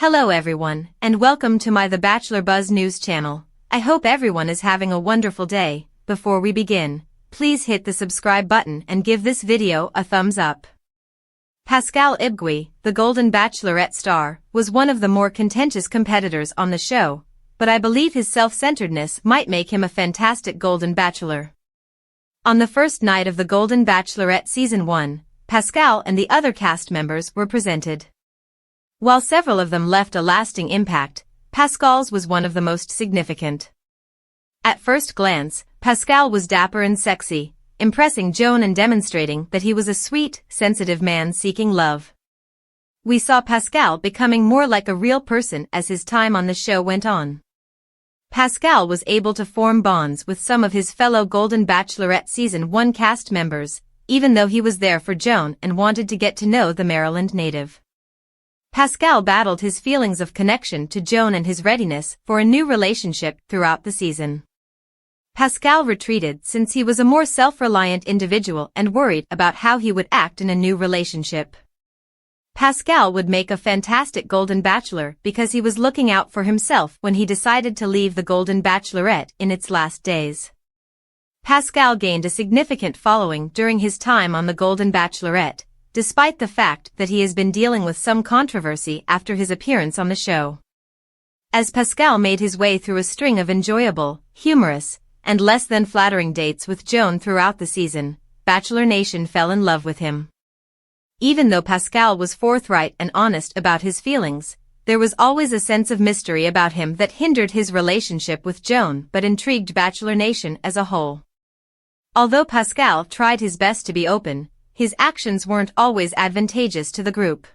Hello everyone, and welcome to my The Bachelor Buzz News channel. I hope everyone is having a wonderful day. Before we begin, please hit the subscribe button and give this video a thumbs up. Pascal Ibgui, the Golden Bachelorette star, was one of the more contentious competitors on the show, but I believe his self-centeredness might make him a fantastic Golden Bachelor. On the first night of the Golden Bachelorette Season 1, Pascal and the other cast members were presented. While several of them left a lasting impact, Pascal's was one of the most significant. At first glance, Pascal was dapper and sexy, impressing Joan and demonstrating that he was a sweet, sensitive man seeking love. We saw Pascal becoming more like a real person as his time on the show went on. Pascal was able to form bonds with some of his fellow Golden Bachelorette Season 1 cast members, even though he was there for Joan and wanted to get to know the Maryland native. Pascal battled his feelings of connection to Joan and his readiness for a new relationship throughout the season. Pascal retreated since he was a more self-reliant individual and worried about how he would act in a new relationship. Pascal would make a fantastic Golden Bachelor because he was looking out for himself when he decided to leave the Golden Bachelorette in its last days. Pascal gained a significant following during his time on the Golden Bachelorette, despite the fact that he has been dealing with some controversy after his appearance on the show. As Pascal made his way through a string of enjoyable, humorous, and less than flattering dates with Joan throughout the season, Bachelor Nation fell in love with him. Even though Pascal was forthright and honest about his feelings, there was always a sense of mystery about him that hindered his relationship with Joan but intrigued Bachelor Nation as a whole. Although Pascal tried his best to be open, his actions weren't always advantageous to the group.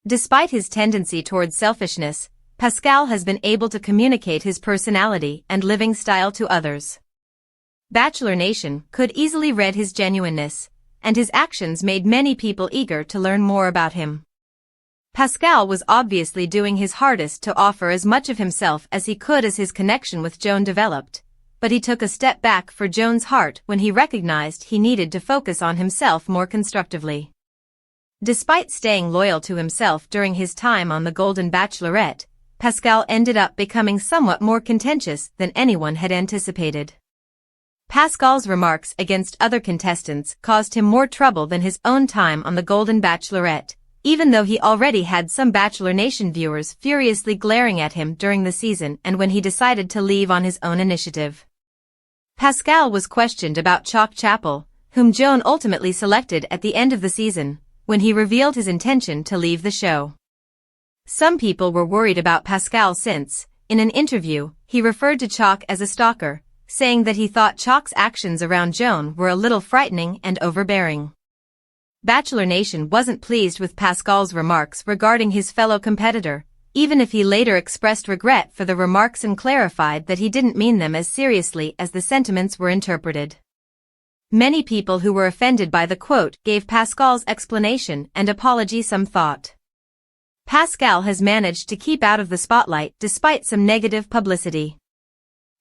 Despite his tendency towards selfishness, Pascal has been able to communicate his personality and living style to others. Bachelor Nation could easily read his genuineness, and his actions made many people eager to learn more about him. Pascal was obviously doing his hardest to offer as much of himself as he could as his connection with Joan developed, but he took a step back for Joan's heart when he recognized he needed to focus on himself more constructively. Despite staying loyal to himself during his time on the Golden Bachelorette, Pascal ended up becoming somewhat more contentious than anyone had anticipated. Pascal's remarks against other contestants caused him more trouble than his own time on the Golden Bachelorette, even though he already had some Bachelor Nation viewers furiously glaring at him during the season and when he decided to leave on his own initiative. Pascal was questioned about Chalk Chapel, whom Joan ultimately selected at the end of the season, when he revealed his intention to leave the show. Some people were worried about Pascal since, in an interview, he referred to Chalk as a stalker, saying that he thought Chalk's actions around Joan were a little frightening and overbearing. Bachelor Nation wasn't pleased with Pascal's remarks regarding his fellow competitor, even if he later expressed regret for the remarks and clarified that he didn't mean them as seriously as the sentiments were interpreted. Many people who were offended by the quote gave Pascal's explanation and apology some thought. Pascal has managed to keep out of the spotlight despite some negative publicity.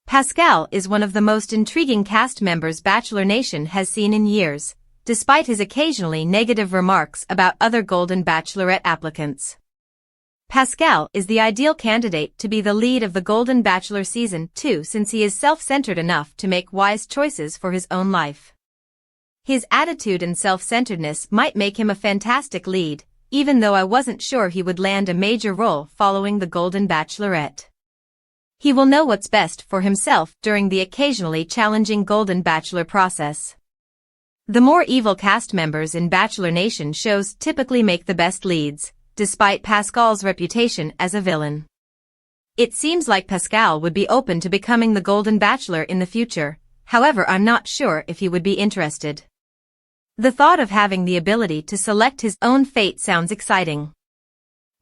Pascal is one of the most intriguing cast members Bachelor Nation has seen in years, despite his occasionally negative remarks about other Golden Bachelorette applicants. Pascal is the ideal candidate to be the lead of the Golden Bachelor Season 2 since he is self-centered enough to make wise choices for his own life. His attitude and self-centeredness might make him a fantastic lead, even though I wasn't sure he would land a major role following the Golden Bachelorette. He will know what's best for himself during the occasionally challenging Golden Bachelor process. The more evil cast members in Bachelor Nation shows typically make the best leads, despite Pascal's reputation as a villain. It seems like Pascal would be open to becoming the Golden Bachelor in the future, however I'm not sure if he would be interested. The thought of having the ability to select his own fate sounds exciting.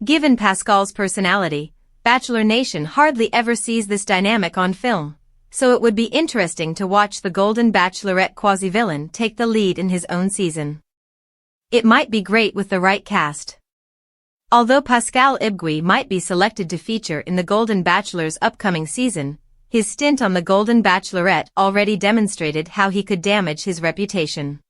Given Pascal's personality, Bachelor Nation hardly ever sees this dynamic on film, so it would be interesting to watch the Golden Bachelorette quasi-villain take the lead in his own season. It might be great with the right cast. Although Pascal Ibgui might be selected to feature in the Golden Bachelor's upcoming season, his stint on the Golden Bachelorette already demonstrated how he could damage his reputation.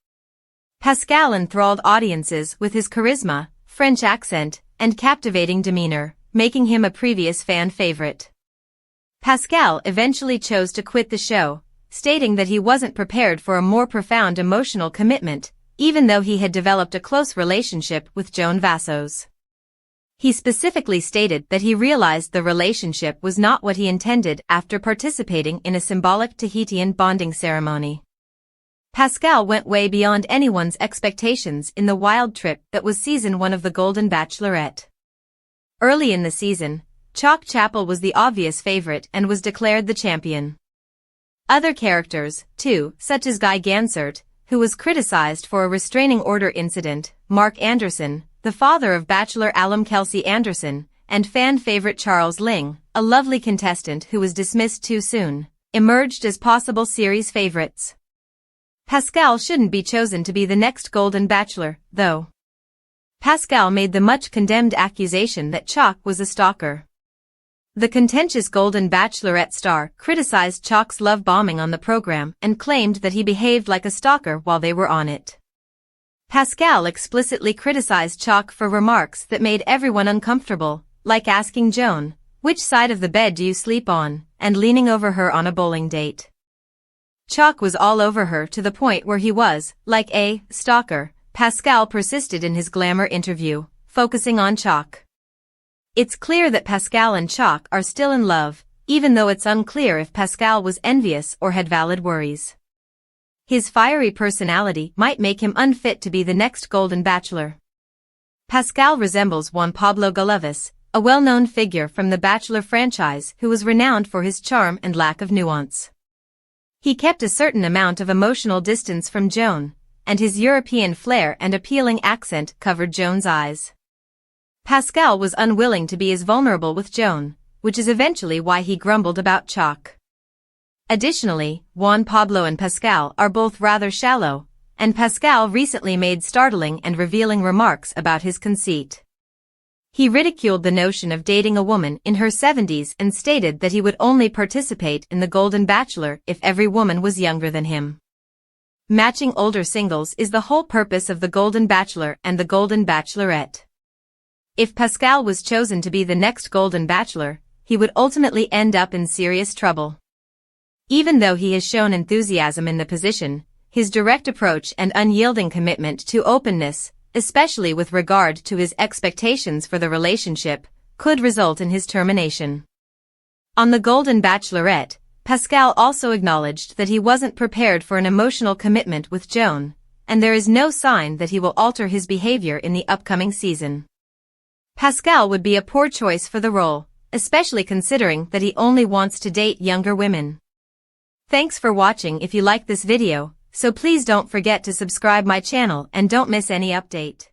Pascal enthralled audiences with his charisma, French accent, and captivating demeanor, making him a previous fan favorite. Pascal eventually chose to quit the show, stating that he wasn't prepared for a more profound emotional commitment, even though he had developed a close relationship with Joan Vassos. He specifically stated that he realized the relationship was not what he intended after participating in a symbolic Tahitian bonding ceremony. Pascal went way beyond anyone's expectations in the wild trip that was season 1 of The Golden Bachelorette. Early in the season, Chalk Chapel was the obvious favorite and was declared the champion. Other characters, too, such as Guy Gansert, who was criticized for a restraining order incident, Mark Anderson, the father of Bachelor alum Kelsey Anderson, and fan favorite Charles Ling, a lovely contestant who was dismissed too soon, emerged as possible series favorites. Pascal shouldn't be chosen to be the next Golden Bachelor, though. Pascal made the much-condemned accusation that Chalk was a stalker. The contentious Golden Bachelorette star criticized Chalk's love bombing on the program and claimed that he behaved like a stalker while they were on it. Pascal explicitly criticized Chalk for remarks that made everyone uncomfortable, like asking Joan, "Which side of the bed do you sleep on?" and leaning over her on a bowling date. Chalk was all over her to the point where he was, like a stalker. Pascal persisted in his glamour interview, focusing on Chalk. It's clear that Pascal and Chalk are still in love, even though it's unclear if Pascal was envious or had valid worries. His fiery personality might make him unfit to be the next Golden Bachelor. Pascal resembles Juan Pablo Galevis, a well-known figure from the Bachelor franchise who was renowned for his charm and lack of nuance. He kept a certain amount of emotional distance from Joan, and his European flair and appealing accent covered Joan's eyes. Pascal was unwilling to be as vulnerable with Joan, which is eventually why he grumbled about Chalk. Additionally, Juan Pablo and Pascal are both rather shallow, and Pascal recently made startling and revealing remarks about his conceit. He ridiculed the notion of dating a woman in her 70s and stated that he would only participate in the Golden Bachelor if every woman was younger than him. Matching older singles is the whole purpose of the Golden Bachelor and the Golden Bachelorette. If Pascal was chosen to be the next Golden Bachelor, he would ultimately end up in serious trouble. Even though he has shown enthusiasm in the position, his direct approach and unyielding commitment to openness, especially with regard to his expectations for the relationship, could result in his termination. On the Golden Bachelorette, Pascal also acknowledged that he wasn't prepared for an emotional commitment with Joan, and there is no sign that he will alter his behavior in the upcoming season. Pascal would be a poor choice for the role, especially considering that he only wants to date younger women. Thanks for watching. If you like this video, so please don't forget to subscribe my channel and don't miss any update.